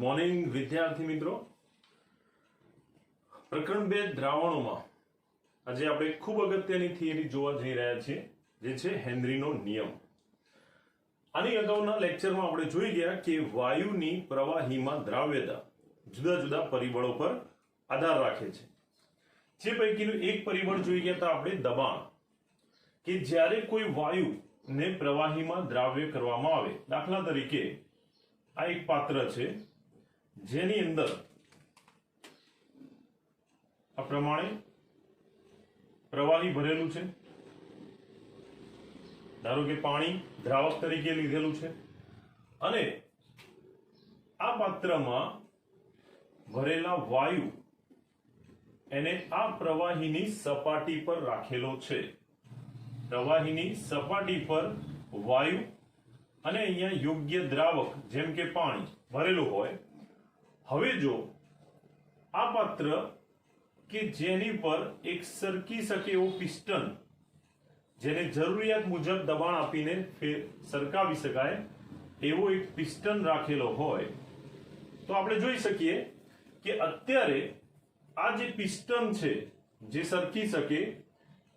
Good morning વિદ્યાર્થી મિત્રો। પ્રકરણ 2 દ્રાવણોમાં આજે આપણે ખૂબ અગત્યની થિયરી જોવા જઈ રહ્યા છીએ, જે છે હેનરીનો નિયમ। આની અગાઉના લેક્ચરમાં આપણે જોઈ ગયા કે વાયુની પ્રવાહીમાં દ્રાવ્યતા જુદા જુદા પરિબળો પર આધાર રાખે છે। જે પૈકીનું એક પરિબળ જોઈ ગયા હતા આપણે દબાણ, કે જ્યારે કોઈ વાયુને પ્રવાહીમાં દ્રાવ્ય કરવામાં આવે, દાખલા તરીકે આ એક પાત્ર છે જેની અંદર આ પ્રમાણે પ્રવાહી ભરેલું છે, ધારો કે પાણી દ્રાવક તરીકે લીધેલું છે, અને આ પાત્રમાં ભરેલા વાયુ એને આ પ્રવાહીની સપાટી પર રાખેલો છે। પ્રવાહીની સપાટી પર વાયુ અને અહીંયા યોગ્ય દ્રાવક જેમ કે પાણી ભરેલું હોય। હવે જો આ પાત્ર કે જેની પર એક સરકી શકે એવો પિસ્ટન, જેને જરૂરિયાત મુજબ દબાણ આપીને સરકાવી શકાય એવો એક પિસ્ટન રાખેલો હોય, તો આપણે જોઈ શકીએ કે અત્યારે આ જે પિસ્ટન છે જે સરકી શકે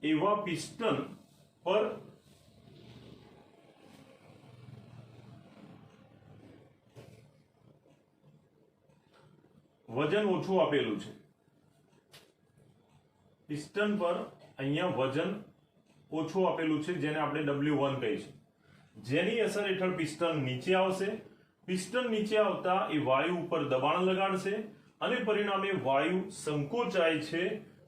એવા પિસ્ટન પર વજન ઓછું આપેલું છે। પિસ્ટન પર અહીંયા વજન ઓછું આપેલું છે, જેને આપણે W1 કહીશું, જેની અસર હેઠળ પિસ્ટન નીચે આવશે। પિસ્ટન નીચે આવતા એ વાયુ ઉપર દબાણ લગાડશે અને પરિણામે વાયુ સંકોચાય છે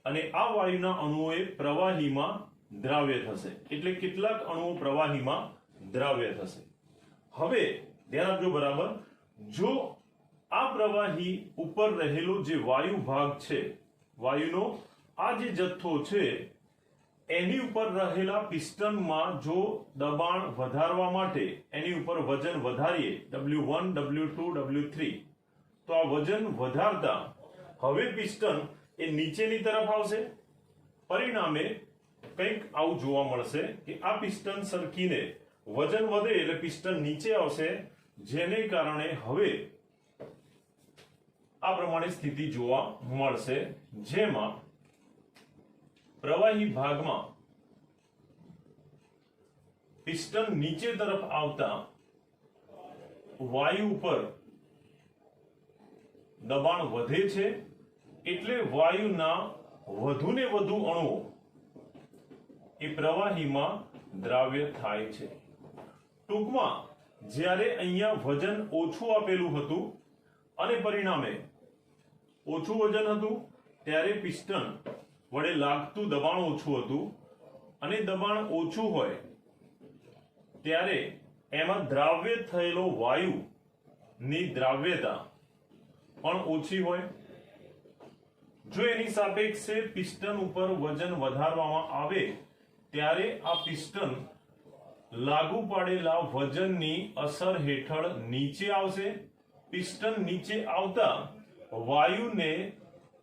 અને આ વાયુના અણુઓ પ્રવાહીમાં દ્રાવ્ય થશે। એટલે કેટલાક અણુઓ પ્રવાહીમાં દ્રાવ્ય થશે। હવે ધ્યાન આપજો બરાબર, જો આ પ્રવાહી ઉપર રહેલો જે વાયુ ભાગ છે, વાયુનો આ જે જથ્થો છે, એની ઉપર રહેલા પિસ્ટનમાં જો દબાણ વધારવા માટે એની ઉપર વજન વધારીએ W1, W2, W3, તો આ વજન વધારતા હવે પિસ્ટન એ નીચેની તરફ આવશે। પરિણામે કંઈક આવું જોવા મળશે કે આ પિસ્ટન સરકીને વજન વધે એટલે પિસ્ટન નીચે આવશે, જેને કારણે હવે આ પ્રમાણે સ્થિતિ જોવા મળશે, જેમાં પ્રવાહી ભાગમાં પિસ્ટન નીચે તરફ આવતા વાયુ ઉપર દબાણ વધે છે, એટલે વાયુના વધુને વધુ અણુઓ એ પ્રવાહીમાં દ્રાવ્ય થાય છે। ટૂંકમાં જ્યારે અહીંયા વજન ઓછું આપેલું હતું અને પરિણામે ઓછું વજન હતું, ત્યારે પિસ્ટન વડે લાગતું દબાણ ઓછું હતું, અને દબાણ ઓછું હોય ત્યારે એમાં દ્રાવ્ય થયેલો વાયુની દ્રાવ્યતા પણ ઓછી હોય। જો એની સાપેક્ષે પિસ્ટન ઉપર વજન વધારવામાં આવે ત્યારે આ પિસ્ટન લાગુ પાડેલા વજનની અસર હેઠળ નીચે આવશે। પિસ્ટન નીચે આવતા વાયુને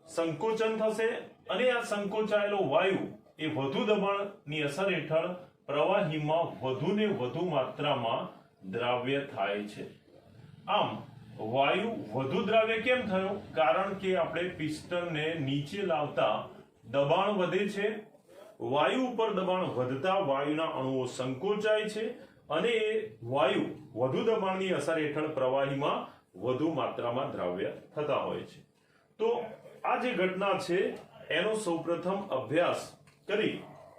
સંકોચન થશે અને આ સંકોચાયેલો વાયુ એ વધુ દબાણની અસર હેઠળ પ્રવાહીમાં વધુને વધુ માત્રામાં દ્રાવ્ય થાય છે। આમ વાયુ વધુ દ્રાવ્ય કેમ થયો? કારણ કે આપણે પિસ્ટનને નીચે લાવતા દબાણ વધે છે। વાયુ ઉપર દબાણ વધતા વાયુના અણુઓ સંકોચાય છે અને એ વાયુ વધુ દબાણની અસર હેઠળ પ્રવાહીમાં વધુ માત્રામાં દ્રાવ્ય થતા હોય છે। તો આ જે ઘટના છે એનો સૌપ્રથમ અભ્યાસ કરી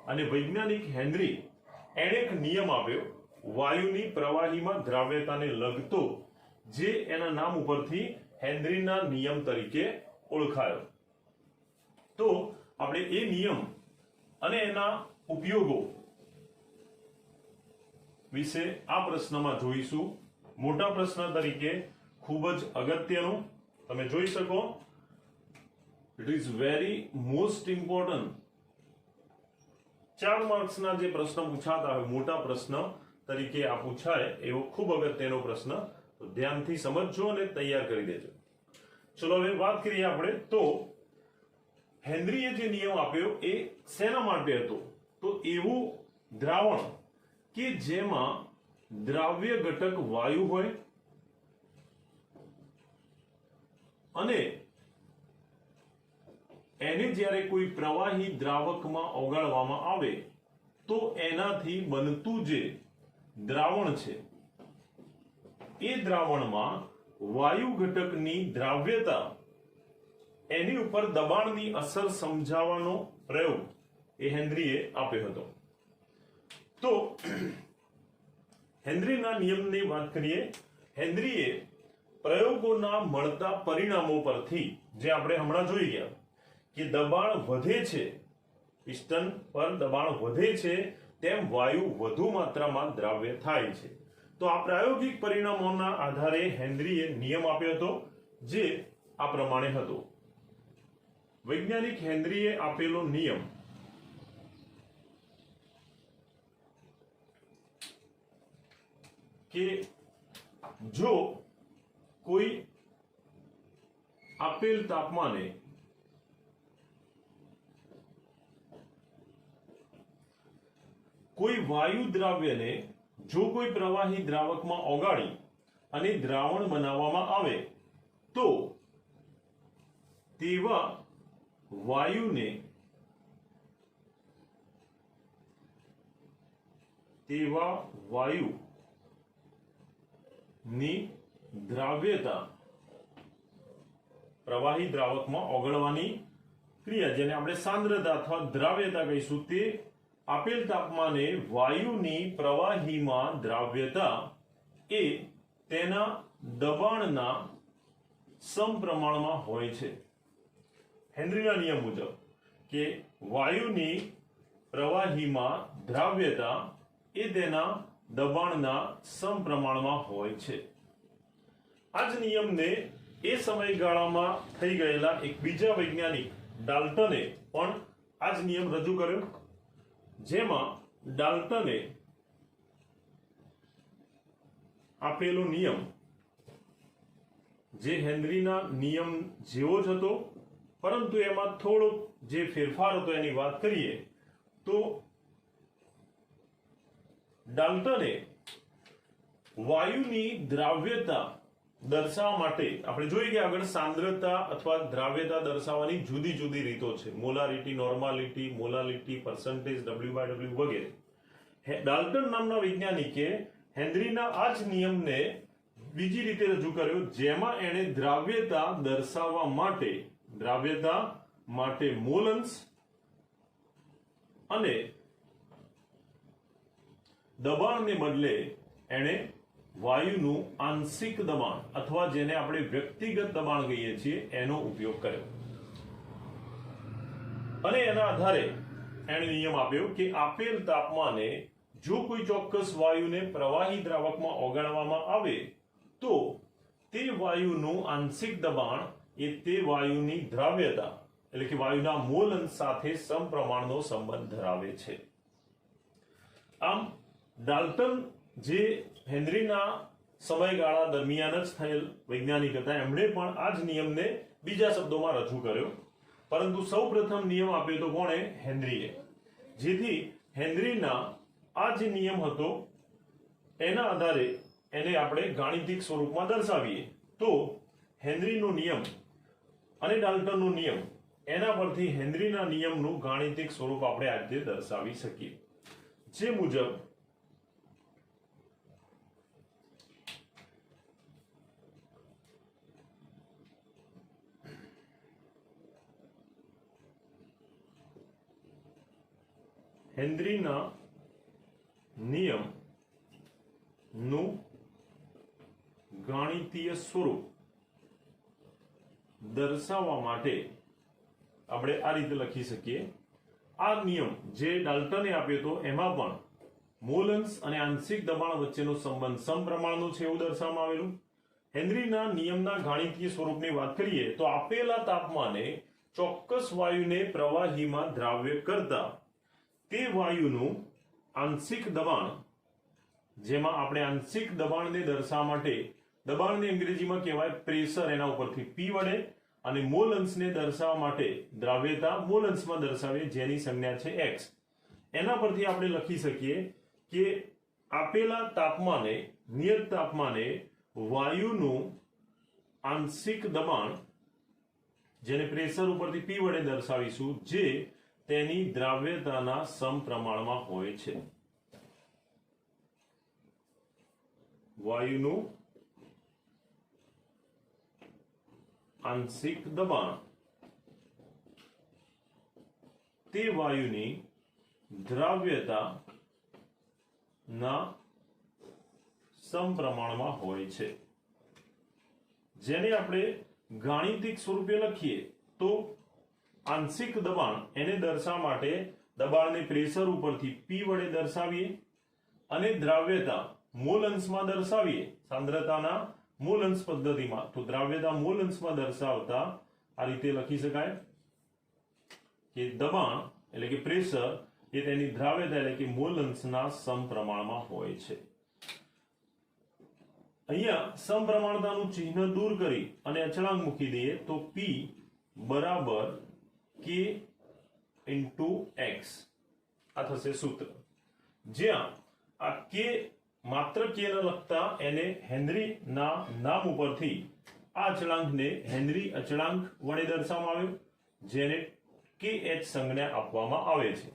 અને વૈજ્ઞાનિક હેનરી એણે એક નિયમ આપ્યો વાયુની પ્રવાહીમાં દ્રાવ્યતાને લગતો, જે એના નામ ઉપરથી હેનરીના નિયમ તરીકે ઓળખાયો। તો આપણે એ નિયમ અને એના ઉપયોગો વિશે આ પ્રશ્નમાં જોઈશું। મોટા પ્રશ્ન તરીકે ખૂબ જ અગત્યનું, તમે જોઈ શકો, it is very most important. 4 માર્ક્સના જે પ્રશ્ન પૂછાતા હોય મોટા પ્રશ્ન તરીકે આ પૂછાય એવો ખૂબ અગત્યનો પ્રશ્ન, તો ધ્યાનથી સમજજો અને તૈયાર કરી દેજો। ચલો હવે વાત કરીએ આપણે, તો હેનરીએ જે નિયમ આપ્યો એ શેના માટે હતો? તો એવું દ્રાવણ કે જેમાં દ્રાવ્ય ઘટક વાયુ હોય અને એને જ્યારે કોઈ પ્રવાહી દ્રાવકમાં ઓગાળવામાં આવે તો એનાથી બનતું જે દ્રાવણ છે એ દ્રાવણમાં વાયુ ઘટકની દ્રાવ્યતા એની ઉપર દબાણની અસર સમજાવવાનો પ્રયોગ એ હેનરીએ આપ્યો હતો. તો હેનરીના નિયમની વાત કરીએ. હેનરીએ પ્રયોગોના મળતા પરિણામો પરથી જે આપણે હમણાં જોઈ ગયા કે દબાણ વધે છે, પિસ્ટન પર દબાણ વધે છે તેમ વાયુ વધુ માત્રામાં દ્રાવ્ય થાય છે. તો આ પ્રાયોગિક પરિણામોના આધારે હેનરીએ નિયમ આપ્યો હતો જે આ પ્રમાણે હતો. વૈજ્ઞાનિક હેનરીએ આપેલો નિયમ કે જો કોઈ આપેલ તાપમાને કોઈ વાયુ દ્રાવ્યને જો કોઈ પ્રવાહી દ્રાવકમાં ઓગાળી અને દ્રાવણ બનાવવામાં આવે તો તેવા વાયુને ની દ્રાવ્યતા પ્રવાહી દ્રાવકમાં ઓગળવાની ક્રિયા જેને આપણે સાંદ્રતા અથવા દ્રાવ્યતા કહીશું તે આપેલ તાપમાને વાયુની પ્રવાહીમાં દ્રાવ્યતા એ તેના દબાણના સમપ્રમાણમાં હોય છે. હેનરીના નિયમ મુજબ કે વાયુની પ્રવાહીમાં દ્રાવ્યતા એ તેના દબાણના સમપ્રમાણમાં હોય છે. આ જ નિયમને એ સમયગાળામાં થઈ ગયેલા એક બીજા વૈજ્ઞાનિક ડાલ્ટને પણ આ જ નિયમ રજૂ કર્યો, જેમાં ડાલ્ટને આપેલો નિયમ જે હેનરીના નિયમ જેવો જ હતો, પરંતુ એમાં થોડો જે ફેરફાર હતો એની વાત કરીએ તો ડાલ્ટને વાયુની દ્રાવ્યતા દર્શાવવા માટે આપણે જોઈએ કે આગળ સાંદ્રતા અથવા દ્રાવ્યતા દર્શાવવાની જુદી જુદી રીતો છે, molarity, normality, molality, percentage, W/W વગેરે. ડાલ્ટન નામના વૈજ્ઞાનિકે હેનરીના આ જ નિયમને બીજી રીતે રજૂ કર્યો, જેમાં એણે દ્રાવ્યતા દર્શાવવા માટે મોલન્સ અને દબાણને બદલે એણે વાયુનું આંશિક દબાણ અથવા જેને આપણે વ્યક્તિગત દબાણ કહીએ છીએ એનો ઉપયોગ કર્યો. અને એના આધારે એણે નિયમ આપ્યો કે આપેલ તાપમાને જો કોઈ ચોક્કસ વાયુને પ્રવાહી દ્રાવકમાં ઓગાળવામાં આવે તો તે વાયુનું આંશિક દબાણ એ તે વાયુની દ્રાવ્યતા એટલે કે વાયુના મોલ અંશ સાથે સમપ્રમાણનો સંબંધ ધરાવે છે. આમ ડાલ્ટન જે હેનરીના સમયગાળા દરમિયાન જ થયેલ વૈજ્ઞાનિક હતા, એમણે પણ આ જ નિયમને બીજા શબ્દોમાં રજૂ કર્યો, પરંતુ સૌપ્રથમ નિયમ આપ્યો તો કોણે? હેનરીએ. જેથી હેનરીના આ જે નિયમ હતો એના આધારે એને આપણે ગાણિતિક સ્વરૂપમાં દર્શાવીએ તો હેનરીનો નિયમ અને ડાલ્ટનનો નિયમ એના પરથી હેનરીના નિયમનું ગાણિતિક સ્વરૂપ આપણે આ રીતે દર્શાવી શકીએ, જે મુજબ હેનરીના નિયમ નું ગાણિતીય સ્વરૂપ દર્શાવવા માટે આપણે આ રીતે લખી શકીએ. આ નિયમ જે ડાલ્ટને આપ્યો હતો એમાં પણ મોલ અંશ અને આંશિક દબાણ વચ્ચેનો સંબંધ સમપ્રમાણનો છે એવું દર્શાવવામાં આવેલું. હેનરીના નિયમના ગાણિતીય સ્વરૂપની વાત કરીએ તો આપેલા તાપમાને ચોક્કસ વાયુને પ્રવાહીમાં દ્રાવ્ય કરતા તે વાયુનું આંશિક દબાણ, જેમાં આપણે આંશિક દબાણને દર્શાવવા માટે દબાણને અંગ્રેજીમાં કહેવાય પ્રેશર, એના ઉપરથી P વડે, અને મોલ અંશને દર્શાવવા માટે દ્રાવ્યતા મોલ અંશમાં દર્શાવીએ જેની સંજ્ઞા છે x. એના પરથી આપણે લખી શકીએ કે આપેલા તાપમાને નિયત તાપમાને વાયુનું આંશિક દબાણ જેને પ્રેશર ઉપરથી P વડે દર્શાવીશું, જે તેની દ્રાવ્યતાના સમપ્રમાણમાં હોય છે. વાયુનું આંશિક દબાણ તે વાયુની દ્રાવ્યતા ના સમપ્રમાણમાં હોય છે. જેને આપણે ગાણિતિક સ્વરૂપે લખીએ તો આંશિક દબાણ એને દર્શાવવા માટે દબાણને પ્રેશર ઉપરથી P વડે દર્શાવીએ અને દ્રાવ્યતા મોલ અંશમાં દર્શાવીએ સાંદ્રતાના મોલ અંશ પદ્ધતિમાં. તો દ્રાવ્યતા મોલ અંશમાં દર્શાવતા આ રીતે લખી શકાય કે દબાણ એટલે કે પ્રેશર એ તેની દ્રાવ્યતા એટલે કે મોલ અંશના સમપ્રમાણમાં હોય છે. અહીંયા સમપ્રમાણતાનું ચિહ્ન દૂર કરી અને અચળાંક મૂકી દઈએ તો P બરાબર K into X આ થશે સૂત્ર. જ્યાં આ K માત્ર K ન લખતા એને હેનરી ના નામ ઉપરથી આ અચળાંકને હેનરી અચળાંક વડે દર્શાવવામાં આવ્યો, જેને KH સંજ્ઞા આપવામાં આવે છે.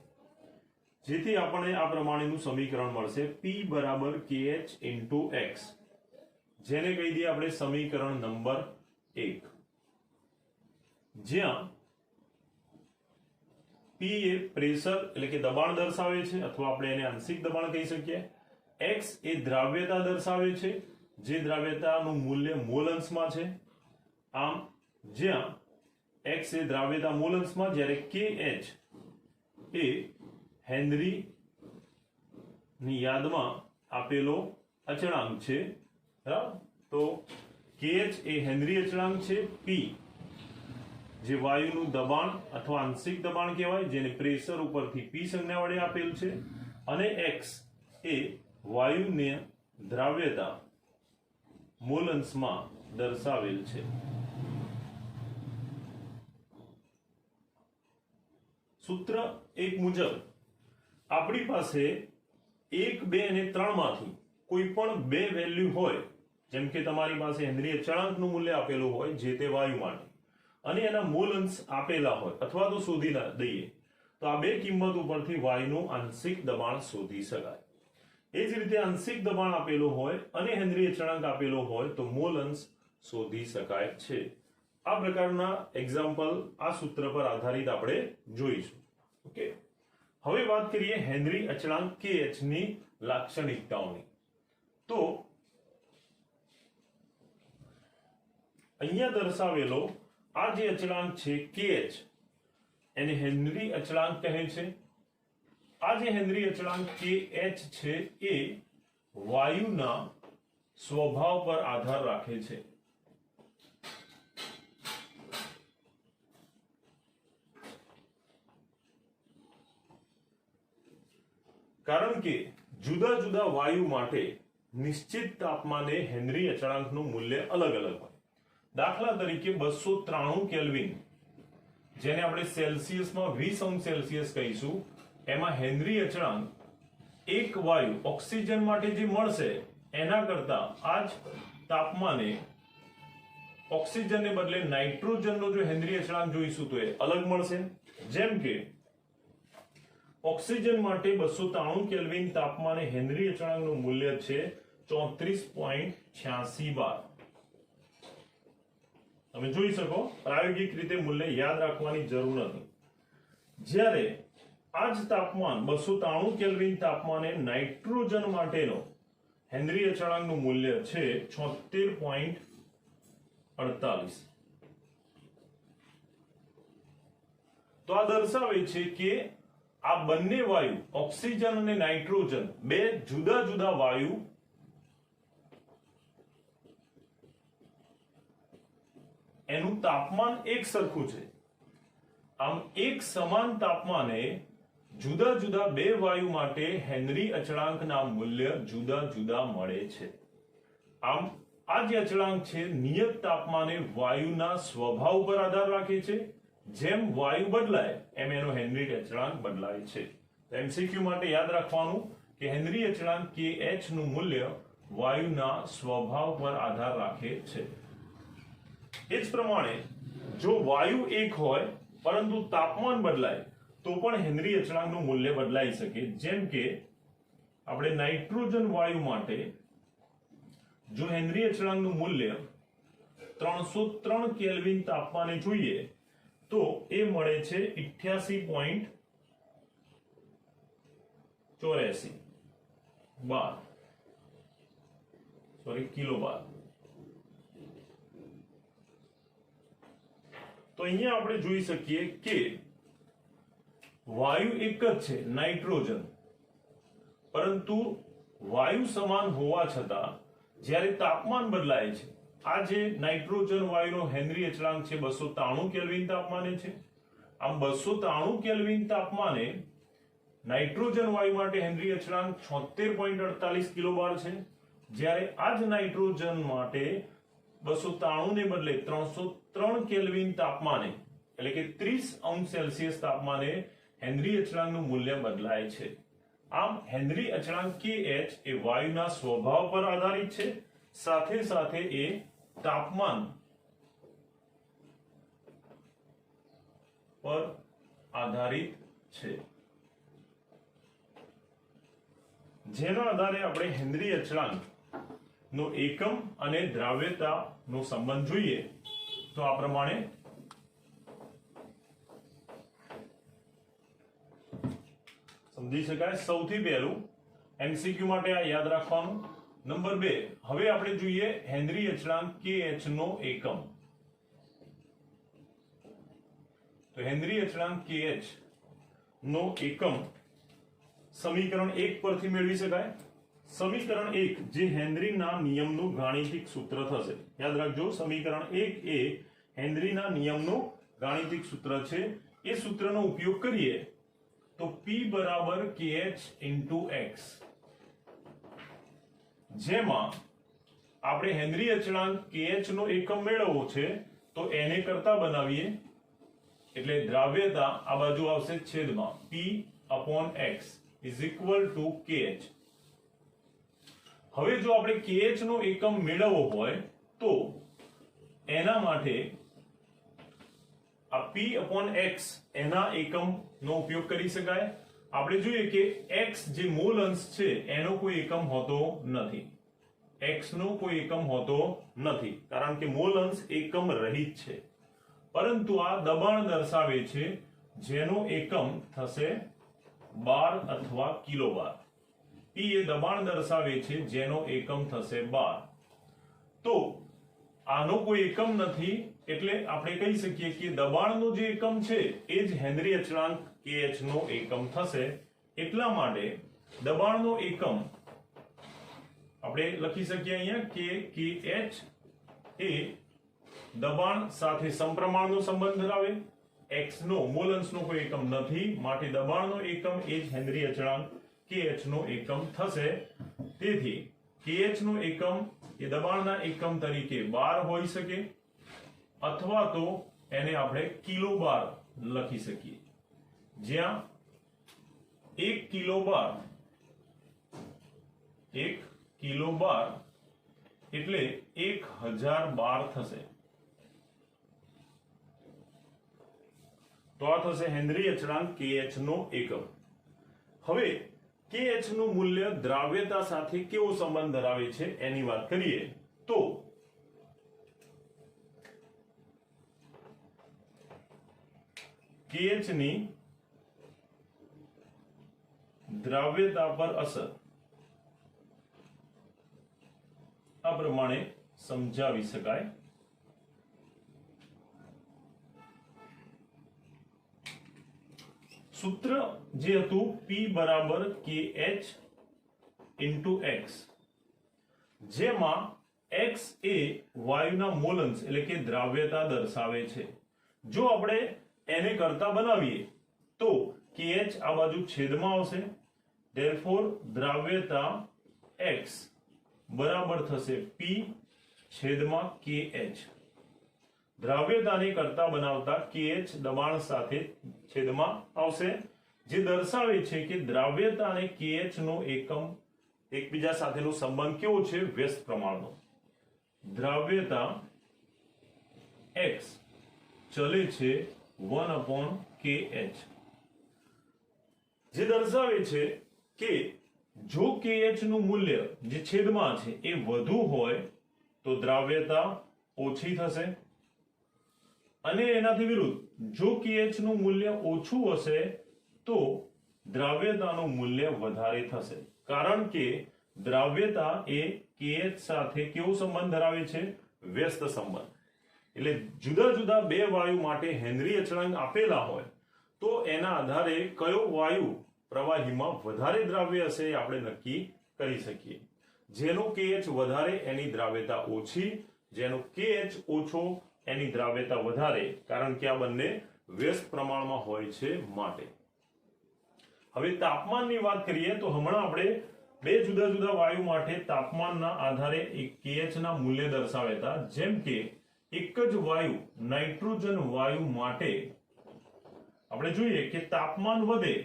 જેથી આપણને આ પ્રમાણેનું સમીકરણ મળશે P બરાબર KH into X, જેને કહી દઈએ આપણે સમીકરણ નંબર 1. જ્યાં P એ પ્રેશર એટલે કે દબાણ દર્શાવે છે, અથવા આપણે એને આંશિક દબાણ કહી શકીએ. X એ દ્રાવ્યતા દર્શાવે છે, જે દ્રાવ્યતાનું મૂલ્ય મોલ અંશમાં છે. આમ જ્યાં X એ દ્રાવ્યતા મોલ અંશમાં, જ્યારે KH એ હેનરી ની યાદમાં આપેલો અચળાંક છે. તો KH એ હેનરી અચળાંક છે. P જે વાયુનું દબાણ અથવા આંશિક દબાણ કહેવાય, જેને પ્રેશર ઉપરથી P સંજ્ઞા વડે આપેલ છે, અને X એ વાયુને દ્રાવ્યતા મોલ અંશમાં દર્શાવેલ છે. સૂત્ર 1 મુજબ આપણી પાસે 1, 2 અને 3 માંથી કોઈ પણ બે વેલ્યુ હોય, જેમ કે તમારી પાસે હેનરી અચળાંકનું મૂલ્ય આપેલું હોય જે તે વાયુ માટે, અને એના મોલ અંશ આપેલા હોય અથવા તો શોધી દઈએ, તો આ બે કિંમત ઉપરથી વાયુનું આંશિક દબાણ શોધી શકાય. એ જ રીતે આંશિક દબાણ આપેલું હોય અને હેનરી અચળાંક આપેલો હોય તો મોલ અંશ શોધી શકાય છે. આ પ્રકારના એક્ઝામ્પલ આ સૂત્ર પર આધારિત આપણે જોઈશું. ઓકે, હવે વાત કરીએ હેનરી અચળાંક KH ની લાક્ષણિકતાઓની. તો અહીંયા દર્શાવેલો આ જે અચળાંક છે KH, એને હેનરી અચળાંક કહે છે. આ જે હેનરી અચળાંક KH છે એ વાયુના સ્વભાવ પર આધાર રાખે છે. કારણ કે જુદા જુદા વાયુ માટે નિશ્ચિત તાપમાને હેનરી અચળાંકનું મૂલ્ય અલગ અલગ હોય. દાખલા તરીકે 293 કેલ્વિન, જેને આપણે સેલ્સિયસમાં 20°C કહીશું, એમાં હેનરી અચળાંક એક વાયુ ઓક્સિજન માટે જે મળશે એના કરતા આ જ તાપમાને ઓક્સિજનને બદલે નાઇટ્રોજનનો જો હેનરી અચળાંક જોઈશું તો એ અલગ મળશે. જેમ કે ઓક્સિજન માટે 293 કેલ્વિન તાપમાને હેનરી અચળાંકનું મૂલ્ય છે 34.86 બાર. તમે જોઈ શકો, પ્રાયોગિક રીતે મૂલ્ય યાદ રાખવાની જરૂર નથી. જ્યારે આ જ તાપમાન 293 કેલ્વિન તાપમાને નાઇટ્રોજન માટેનો હેનરી અચળાંકનું મૂલ્ય છે 76.48. તો આ દર્શાવે છે કે આ બંને વાયુ ઓક્સિજન અને નાઇટ્રોજન બે જુદા જુદા વાયુ એનું તાપમાન એક સરખું છે. આમ એક સમાન તાપમાને જુદા જુદા બે વાયુ માટે હેનરી અચળાંકના મૂલ્ય જુદા જુદા મળે છે. આમ આ જે અચળાંક છે નિયત તાપમાને વાયુના સ્વભાવ પર આધાર રાખે છે. જેમ વાયુ બદલાય એમ એનો હેનરી અચળાંક બદલાય છે. એમસીક્યુ માટે યાદ રાખવાનું કે હેનરી અચળાંક KH નું મૂલ્ય વાયુના સ્વભાવ પર આધાર રાખે છે. એ જ પ્રમાણે જો વાયુ એક હોય પરંતુ તાપમાન બદલાય તો પણ હેનરી અચળાંકનું મૂલ્ય બદલાઈ શકે. જેમ કે આપણે નાઇટ્રોજન વાયુ માટે જો હેનરી અચળાંકનું મૂલ્ય 303 કેલ્વિન તાપમાને જોઈએ તો એ મળે છે 88.84 બાર કિલોબાર. તો અહીંયા આપણે જોઈ શકીએ કે વાયુ એક જ છે નાઇટ્રોજન, પરંતુ વાયુ સમાન હોવા છતાં જ્યારે તાપમાન બદલાય છે, આ જે નાઇટ્રોજન વાયુનો હેનરી અચળાંક છે 293 કેલ્વિન તાપમાને છે. આમ 293 કેલ્વિન તાપમાને નાઇટ્રોજન વાયુ માટે હેનરી અચળાંક 76.48 કિલોબાર છે, જ્યારે આ જ નાઇટ્રોજન માટે 293 ને બદલે 303 કેલ્વિન તાપમાને એટલે કે 30°C તાપમાને હેનરી અચળાંકનું મૂલ્ય બદલાય છે. આમ હેનરી અચળાંક KH એ વાયુના સ્વભાવ પર આધારિત છે, સાથે સાથે એ તાપમાન પર આધારિત છે, જેના આધારે આપણે હેનરી અચળાંક નો એકમ અને દ્રાવ્યતા નો સંબંધ જોઈએ તો આ પ્રમાણે સમજી શકાય. સૌથી પહેલું એમસીક્યુ માટે આ યાદ રાખવાનું. નંબર 2, હવે આપણે જોઈએ હેનરી અચળાંક KH નો એકમ. તો હેનરી અચળાંક KH નો એકમ સમીકરણ 1 પરથી મેળવી શકાય. સમીકરણ 1 જે હેનરીના નિયમનું ગાણિતિક સૂત્ર થશે. યાદ રાખજો, સમીકરણ 1 એ હેનરીના નિયમનું ગાણિતિક સૂત્ર છે. એ સૂત્રનો ઉપયોગ કરીએ તો P બરાબર KH into X, જેમાં આપણે હેનરી અચળાંક KH નો એકમ મેળવવો છે તો એને કરતા બનાવીએ એટલે દ્રાવ્યતા આ બાજુ આવશે છેદમાં P/X is equal to KH. હવે જો આપણે KH નો એકમ મેળવવો હોય તો એના માટે આ P/X એના એકમ નો ઉપયોગ કરી શકાય. આપણે જોઈએ કે x જે મૂળ અંશ છે એનો કોઈ એકમ હોતો નથી. x નો કોઈ એકમ હોતો નથી કારણ કે મૂળ અંશ એકમ રહિત છે, પરંતુ આ દબાણ દર્શાવે છે જેનો એકમ થશે બાર અથવા કિલોબાર. P એ દબાણ દર્શાવે છે જેનો એકમ થશે બાર. તો આનો કોઈ એકમ નથી એટલે આપણે કહી શકીએ કે દબાણનો જે એકમ છે એ જ હેનરી અચળાંક KH નો એકમ થશે. એટલા માટે દબાણનો એકમ આપણે લખી શકીએ અહીંયા કે KH એ દબાણ સાથે સમપ્રમાણનો સંબંધ ધરાવે. x નો મૂળ અંશનો કોઈ એકમ નથી, માટે દબાણનો એકમ એ જ હેનરી અચળાંક KH નો એકમ થશે. તેથી KH નો એકમ એ દબાણના એકમ તરીકે 12 હોઈ શકે અથવા તો એને આપણે કિલોબાર લખી શકીએ, જ્યાં 1 કિલોબાર એટલે 1000 બાર થશે. તો આ થશે હેનરી અચળાંક KH નો એકમ. હવે KH નું મૂલ્ય દ્રાવ્યતા સાથે કેવો સંબંધ ધરાવે છે એની વાત કરીએ તો KH ની દ્રાવ્યતા પર અસર આ પ્રમાણે સમજાવી શકાય. સૂત્ર જે હતું P બરાબર KH into X, જેમાં X એ વાયુના મોલ અંશ એટલે કે દ્રાવ્યતા દર્શાવે છે. જો આપણે એને કરતા બનાવીએ તો KH આ બાજુ છેદમાં આવશે, therefore દ્રાવ્યતા X બરાબર થશે P છેદમાં KH. દ્રાવ્યતાને કરતા બનાવતા KH દબાણ સાથે છેદમાં આવશે, જે દર્શાવે છે કે દ્રાવ્યતા અને KH નો એકમ એકબીજા સાથેનો સંબંધ કેવો છે? વ્યસ્ત પ્રમાણનો. દ્રાવ્યતા X ચલે છે 1/kh, જે દર્શાવે છે કે જો kh નું મૂલ્ય જે છેદમાં છે એ વધુ હોય તો દ્રાવ્યતા ઓછી થશે, અને એનાથી વિરુદ્ધ જો kh નું મૂલ્ય ઓછું હશે તો દ્રાવ્યતાનું મૂલ્ય વધારે થશે, કારણ કે દ્રાવ્યતા એ kh સાથે કેવો સંબંધ ધરાવે છે? વ્યસ્ત સંબંધ. એટલે જુદા જુદા બે વાયુ માટે હેનરી અચળાંક આપેલા હોય તો એના આધારે કયો વાયુ પ્રવાહીમાં વધારે દ્રાવ્ય હશે એ આપણે નક્કી કરી શકીએ. જેનો kh વધારે એની દ્રાવ્યતા ઓછી, જેનો kh ઓછો એની દ્રાવ્યતા વધારે, કારણ કે આ બંને વ્યસ્ત પ્રમાણમાં હોય છે માટે. હવે તાપમાનની વાત કરીએ તો હમણાં આપણે બે જુદા જુદા વાયુ માટે તાપમાનના આધારે kh ના મૂલ્ય દર્શાવ્યા હતા. જેમ કે એક જ વાયુ નાઇટ્રોજન વાયુ માટે આપણે જોઈએ કે તાપમાન વધે,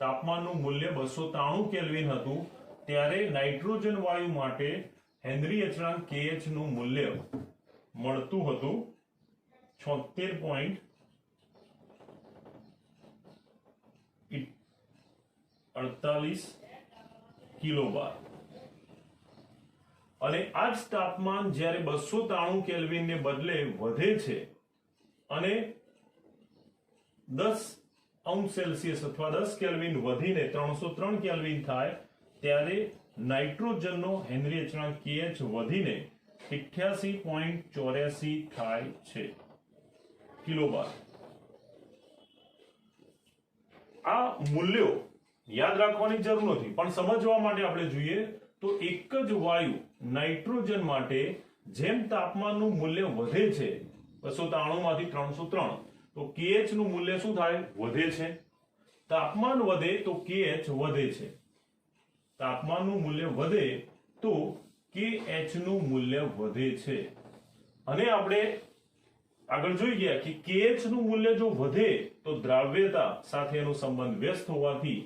તાપમાનનું મૂલ્ય 293 કેલ્વિન હતું, ત્યારે નાઇટ્રોજન વાયુ માટે હેનરી અચળાંક kh નું મૂલ્ય મળતું હતું 76.48 કિલોબાર. અને આ જ તાપમાન જ્યારે 293 કેલ્વિન ને બદલે વધે છે અને 10 અંશ સેલ્સિયસ અથવા 10 કેલ્વિન વધીને 303 કેલ્વિન થાય ત્યારે નાઇટ્રોજનનો હેનરી અચળાંક kh વધીને 88.84 થાય છે કિલોબાર. આ મૂલ્યો યાદ રાખવાની જરૂર નથી, પણ સમજવા માટે આપણે જોઈએ તો એક જ વાયુ નાઇટ્રોજન માટે જેમ તાપમાનનું મૂલ્ય વધે છે 293 માંથી 303, તો kh નું મૂલ્ય શું થાય? વધે છે. તાપમાન વધે તો kh વધે છે, તાપમાનનું મૂલ્ય વધે તો kh નું મૂલ્ય વધે છે. અને આપણે આગળ જોઈ ગયા કે kh નું મૂલ્ય જો વધે તો દ્રાવ્યતા સાથેનો સંબંધ વ્યસ્ત હોવાથી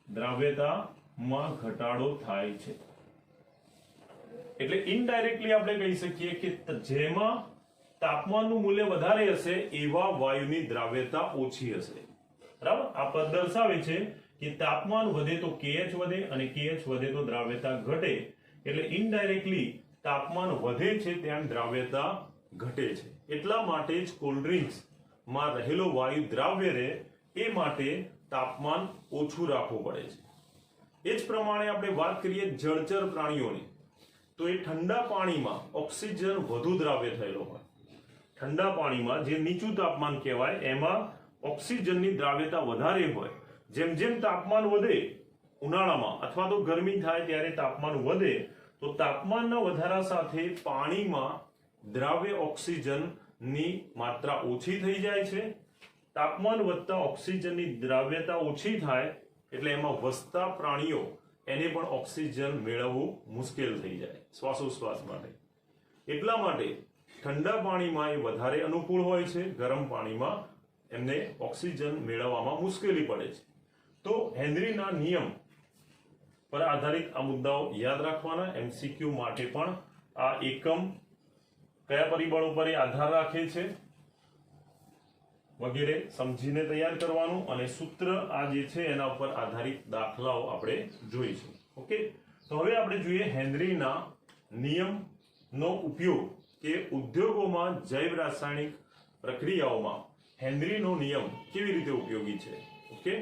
દ્રાવ્યતામાં ઘટાડો થાય છે. એટલે ઇનડાયરેક્ટલી આપણે કહી શકીએ કે જેમાં તાપમાનનું મૂલ્ય વધારે હશે એવા વાયુની દ્રાવ્યતા ઓછી હશે. બરાબર? આ પદ દર્શાવે છે કે તાપમાન વધે તો kh વધે અને kh વધે તો દ્રાવ્યતા ઘટે. એટલે ઇનડાયરેક્ટલી તાપમાન વધે છે ત્યાં દ્રાવ્યતા ઘટે છે. એટલા માટે જ કોલ્ડ ડ્રિંક્સ માં રહેલો વાયુ દ્રાવ્ય રહે એ માટે તાપમાન ઓછું રાખવું પડે છે. એ જ પ્રમાણે આપણે વાત કરીએ જળચર પ્રાણીઓની, તો એ ઠંડા પાણીમાં ઓક્સિજન વધુ દ્રાવ્ય થયેલો હોય. ઠંડા પાણીમાં જે નીચું તાપમાન કહેવાય એમાં ઓક્સિજનની દ્રાવ્યતા વધારે હોય. જેમ જેમ તાપમાન વધે ઉનાળામાં અથવા તો ગરમી થાય ત્યારે તાપમાન વધે તો તાપમાનના વધારા સાથે પાણીમાં દ્રાવ્ય ઓક્સિજનની માત્રા ઓછી થઈ જાય છે. તાપમાન વધતા ઓક્સિજનની દ્રાવ્યતા ઓછી થાય એટલે એમાં વસતા પ્રાણીઓ એને પણ ઓક્સિજન મેળવવું મુશ્કેલ થઈ જાય શ્વાસોશ્વાસ માટે. એટલા માટે ઠંડા પાણીમાં એ વધારે અનુકૂળ હોય છે, ગરમ પાણીમાં એમને ઓક્સિજન મેળવવામાં મુશ્કેલી પડે છે. તો હેનરીના નિયમ પર આધારિત આ મુદ્દાઓ યાદ રાખવાના. MCQ માટે પણ આ એકમ કયા પરિબળો પર આધાર રાખે છે વગેરે સમજીને તૈયાર કરવાનું, અને સૂત્ર આ જે છે એના ઉપર આધારિત દાખલાઓ આપણે જોઈશું. ઓકે, તો હવે આપણે જોઈએ હેનરીના નિયમનો ઉપયોગ કે ઉદ્યોગોમાં જૈવ રાસાયણિક પ્રક્રિયાઓમાં હેનરીનો નિયમ કેવી રીતે ઉપયોગી છે. ઓકે,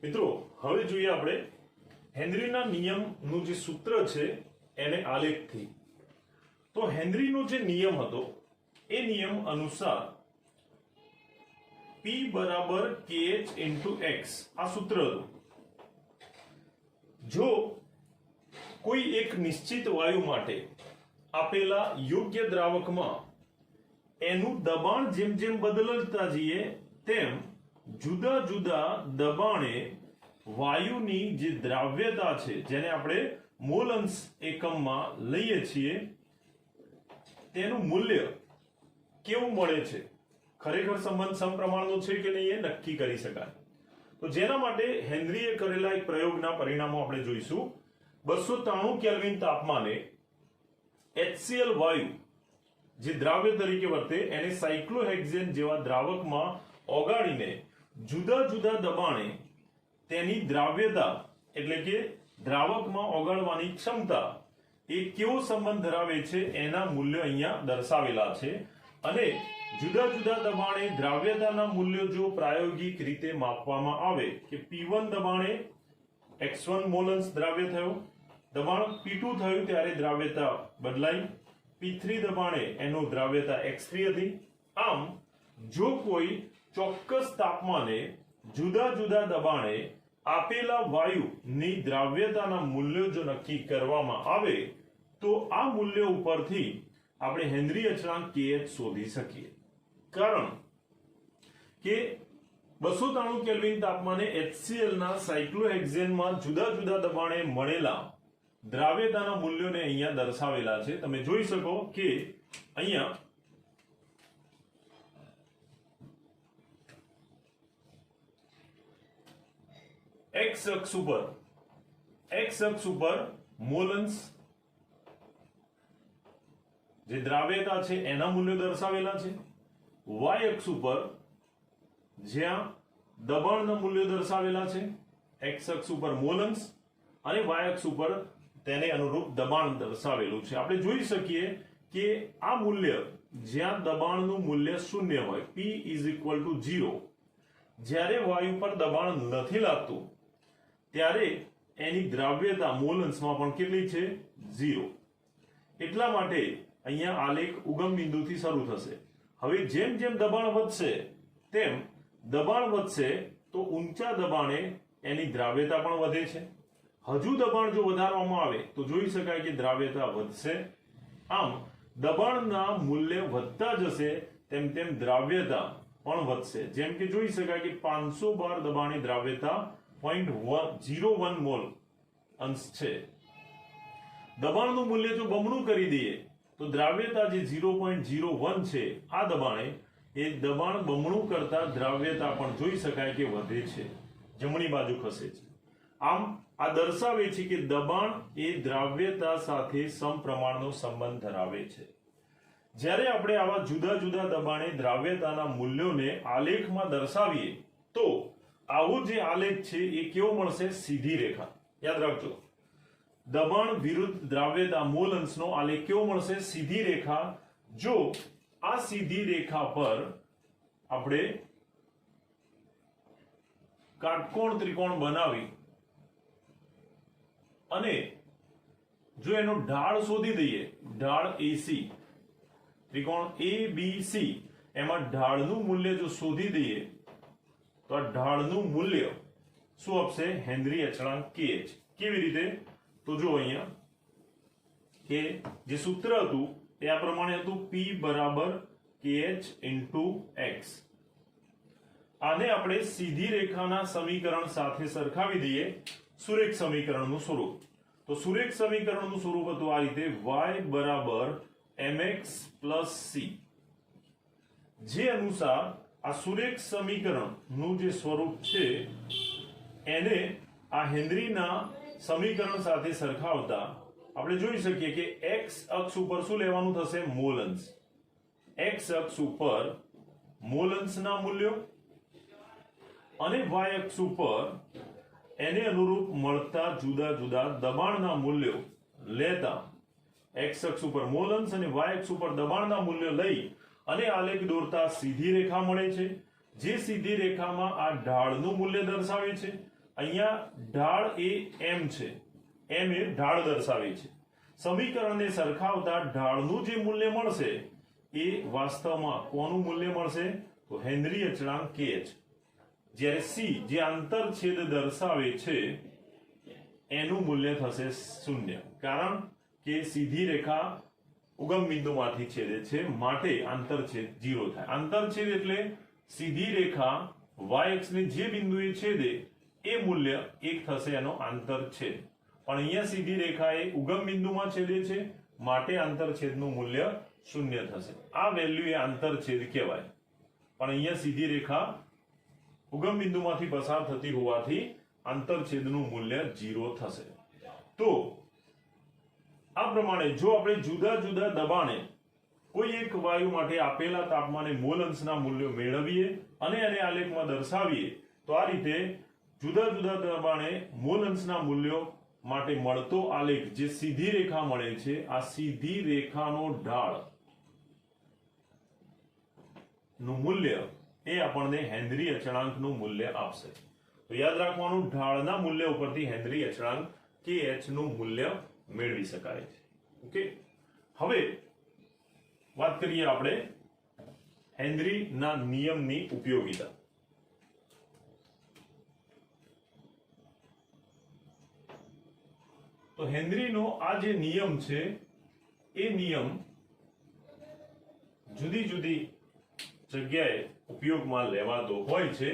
મિત્રો હવે જોઈએ આપણે હેનરીના નિયમનું જે સૂત્ર છે એને આલેખથી. તો હેનરીનો જે નિયમ હતો એ નિયમ અનુસાર P બરાબર KH into X આ સૂત્ર હતું. જો કોઈ એક નિશ્ચિત વાયુ માટે આપેલા યોગ્ય દ્રાવકમાં એનું દબાણ જેમ જેમ બદલતા જઈએ તેમ જુદા જુદા દબાણે વાયુની જે દ્રાવ્યતા છે જેને આપણે મોલ અંશ એકમમાં લઈએ છીએ તેનું મૂલ્ય કેવું મળે છે, ખરેખર સંબંધ સમપ્રમાણનો છે કે નહીં એ નક્કી કરી શકાય. તો જેના માટે હેનરીએ કરેલા એક પ્રયોગના પરિણામો આપણે જોઈશું. 293 કેલ્વિન તાપમાને HCl વાયુ જે દ્રાવ્ય તરીકે વર્તે એને સાયક્લોહેક્સેન જેવા દ્રાવકમાં ઓગાળીને જુદા જુદા દબાણે તેની દ્રાવ્યતા એટલે કે દ્રાવકમાં ઓગાળવાની ક્ષમતા એ કેવો સંબંધ ધરાવે છે એના મૂલ્યો અહીંયા દર્શાવેલા છે અને જુદા જુદા દબાણે દ્રાવ્યતાના મૂલ્યો જો પ્રાયોગિક રીતે માપવામાં આવે કે P1 દબાણે x1 મોલન્સ દ્રાવ્ય થયો, દબાણ P2 થયું ત્યારે દ્રાવ્યતા બદલાઈ, P3 દબાણે એનો દ્રાવ્યતા x3 હતી. આમ જો કોઈ ચોક્કસ તાપમાને જુદા જુદા દબાણે આપેલા વાયુની દ્રાવ્યતાના મૂલ્યો જો નક્કી કરવામાં આવે તો આ મૂલ્યો ઉપરથી આપણે હેનરી અચળાંક kh શોધી શકીએ. કારણ કે 293 કેલ્વિન તાપમાને HCl ના સાયક્લોહેક્સેનમાં જુદા જુદા દબાણે મળેલા દ્રાવ્યતાના મૂલ્યોને અહીંયા દર્શાવેલા છે. તમે જોઈ શકો કે અહીંયા x અક્ષ ઉપર મોલન્સ જે દ્રાવ્યતા છે એના મૂલ્યો દર્શાવેલા છે. y અક્ષ ઉપર જ્યાં દબાણના મૂલ્યો દર્શાવેલા છે. x અક્ષ ઉપર મોલન્સ અને y અક્ષ ઉપર તેને અનુરૂપ દબાણ દર્શાવેલું છે. આપણે જોઈ શકીએ કે આ મૂલ્ય જ્યાં દબાણનું મૂલ્ય શૂન્ય હોય P = 0 જ્યારે વાયુ પર દબાણ નથી લાગતું ત્યારે એની દ્રાવ્યતા મોલન્સમાં પણ કેટલી છે 0. એટલા માટે અહીંયા આલેખ ઉગમ બિંદુથી શરૂ થશે. હવે જેમ જેમ દબાણ વધશે તેમ દબાણ વધશે તો ઊંચા દબાણે એની દ્રાવ્યતા પણ વધે છે. હજુ દબાણ જો વધારવામાં આવે તો જોઈ શકાય કે દ્રાવ્યતા વધશે. આમ દબાણના મૂલ્ય વધતા જશે તેમ તેમ દ્રાવ્યતા પણ વધશે. જેમ કે જોઈ શકાય કે 512 દબાણે દ્રાવ્યતા 0.01 મોલ અંશ છે. દબાણનું મૂલ્ય જો બમણું કરી દઈએ તો દ્રાવ્યતા જે 0.01 છે આ દબાણે એ દબાણ બમણું કરતા દ્રાવ્યતા પણ જોઈ શકાય કે વધે છે, જમણી બાજુ ખસે છે. આમ આ દર્શાવે છે કે દબાણ એ દ્રાવ્યતા સાથે સમપ્રમાણનો સંબંધ ધરાવે છે. જ્યારે આપણે આવા જુદા જુદા દબાણે દ્રાવ્યતાના મૂલ્યોને આલેખમાં દર્શાવીએ તો આવો જે આલેખ છે એ કેવો મળશે? સીધી રેખા. યાદ રાખજો, દબાણ વિરુદ્ધ દ્રાવ્યતા મોલ અંશનો આલેખ કેવો મળશે? સીધી રેખા. જો આ સીધી રેખા પર આપણે કાટકોણ ત્રિકોણ બનાવી અને જો એનો ઢાળ શોધી દઈએ, ઢાળ AC, ત્રિકોણ ABC, એમાં ઢાળનું મૂલ્ય જો શોધી દઈએ તો આ ઢાળનું મૂલ્ય શું આપશે? હેનરી અચળાંક kh. કેવી રીતે? તો જો અહીંયા કે જે સૂત્ર હતું એ આ પ્રમાણે હતું P = kh × x. આને આપણે સીધી રેખાના સમીકરણ સાથે સરખાવી દઈએ સુરેખ સમીકરણનું સ્વરૂપ. તો સુરેખ સમીકરણનું સ્વરૂપ હતું આ રીતે: y = mx + c. જે અનુસાર આ સુરેખ સમીકરણનું જે સ્વરૂપ છે એને આ હેનરીના સમીકરણ સાથે સરખાવતા આપણે જોઈ શકીએ કે x અક્ષ ઉપર શું લેવાનું થશે? મોલન્સ. x અક્ષ ઉપર મોલન્સના મૂલ્યો અને y અક્ષ ઉપર એને અનુરૂપ મળતા જુદા જુદા દબાણના મૂલ્યો લેતા x અક્ષ ઉપર મોલન્સ અને y અક્ષ ઉપર દબાણના મૂલ્યો લઈ અને આલેખ દોરતા સીધી રેખા મળે છે. જે સીધી રેખામાં આ ઢાળનું મૂલ્ય દર્શાવે છે. અહીંયા ઢાળ એ m છે, m એ ઢાળ દર્શાવે છે. સમીકરણને સરખાવતા ઢાળનું જે મૂલ્ય મળશે એ વાસ્તવમાં કોનું મૂલ્ય મળશે? તો હેનરી અચળાંક kh. જ્યારે c જે આંતરછેદ દર્શાવે છે એનું મૂલ્ય થશે 0. કારણ કે સીધી રેખા ઉગમ બિંદુમાંથી છેદે છે માટે આંતરછેદ 0 થાય. આંતરછેદ એટલે સીધી રેખા y અક્ષને જે બિંદુએ છેદે એ મૂલ્ય 1 થશે એનો આંતરછેદ. પણ અહીંયા સીધી રેખા એ ઉગમ બિંદુમાં છેદે છે માટે આંતરછેદનું મૂલ્ય 0 થશે. આ વેલ્યુ એ આંતરછેદ કહેવાય. પણ અહીંયા સીધી રેખા ઉગમ બિંદુમાંથી પસાર થતી હોવાથી આંતરછેદનું મૂલ્ય 0 થશે. તો આ પ્રમાણે જો આપણે જુદા જુદા દબાણે કોઈ એક વાયુ માટે આપેલા તાપમાને મોલ અંશના મૂલ્યો મેળવીએ અને એને આલેખમાં દર્શાવીએ તો આ રીતે જુદા જુદા દબાણે મોલ અંશના મૂલ્યો માટે મળતો આલેખ જે સીધી રેખા મળે છે, આ સીધી રેખાનો ઢાળ નું મૂલ્ય એ આપણને હેનરી અચળાંકનું મૂલ્ય આપશે. તો યાદ રાખવાનું, ઢાળના મૂલ્ય ઉપરથી હેનરી અચળાંક KH નું મૂલ્ય મેળવી શકાય છે. ઓકે, હવે વાત કરીએ આપણે હેનરીના નિયમની ઉપયોગિતા. તો હેનરીનો આ જે નિયમ છે એ નિયમ જુદી જુદી જગ્યાએ ઉપયોગમાં લેવાતો હોય છે.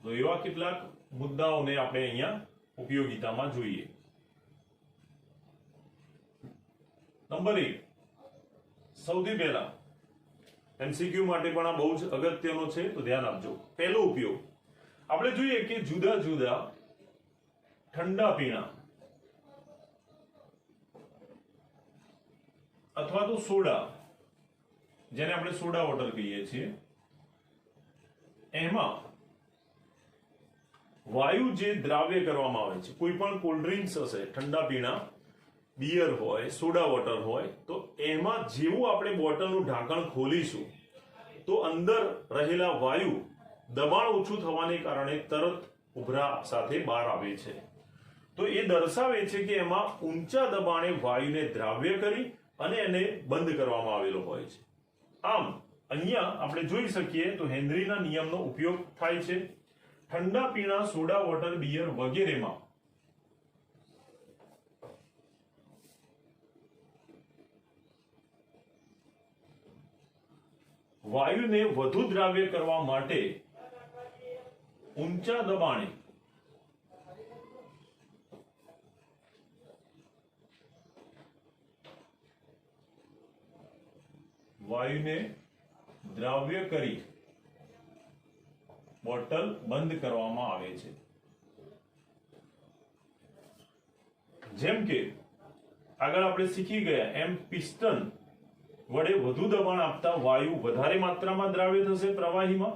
તો એવા કેટલાક મુદ્દાઓને આપણે અહીંયા ઉપયોગિતામાં જોઈએ. નંબર 1, સૌથી પહેલા MCQ માટે પણ આ બહુ જ અગત્યનો છે, તો ધ્યાન આપજો. પહેલો ઉપયોગ આપણે જોઈએ કે જુદા જુદા ઠંડા પીણા અથવા તો સોડા, જેને આપણે સોડા વોટર કહીએ છીએ, એમાં વાયુ જે દ્રાવ્ય કરવામાં આવે છે, કોઈ પણ કોલ્ડ ડ્રિંક્સ હશે, ઠંડા પીણા, બિયર હોય, સોડા વોટર હોય, તો એમાં જેવું આપણે બોટલનું ઢાંકણ ખોલીશું તો અંદર રહેલા વાયુ દબાણ ઓછું થવાને કારણે તરત ઉભરા સાથે બહાર આવે છે. તો એ દર્શાવે છે કે એમાં ઊંચા દબાણે વાયુને દ્રાવ્ય કરી અને એને બંધ કરવામાં આવેલો હોય છે. આમ અહીંયા આપણે જોઈ શકીએ તો હેનરીના નિયમનો ઉપયોગ થાય છે ઠંડા પીણા, સોડા વોટર, બિયર વગેરેમાં વાયુને વધુ દ્રાવ્ય કરવા માટે ઊંચા દબાણે વાયુને દ્રાવ્ય કરી બોટલ બંધ કરવામાં આવે છે. જેમ કે આગળ આપણે શીખી ગયા એમ પિસ્ટન વડે વધુ દબાણ આપતા વાયુ વધારે માત્રામાં દ્રાવ્ય થશે પ્રવાહીમાં,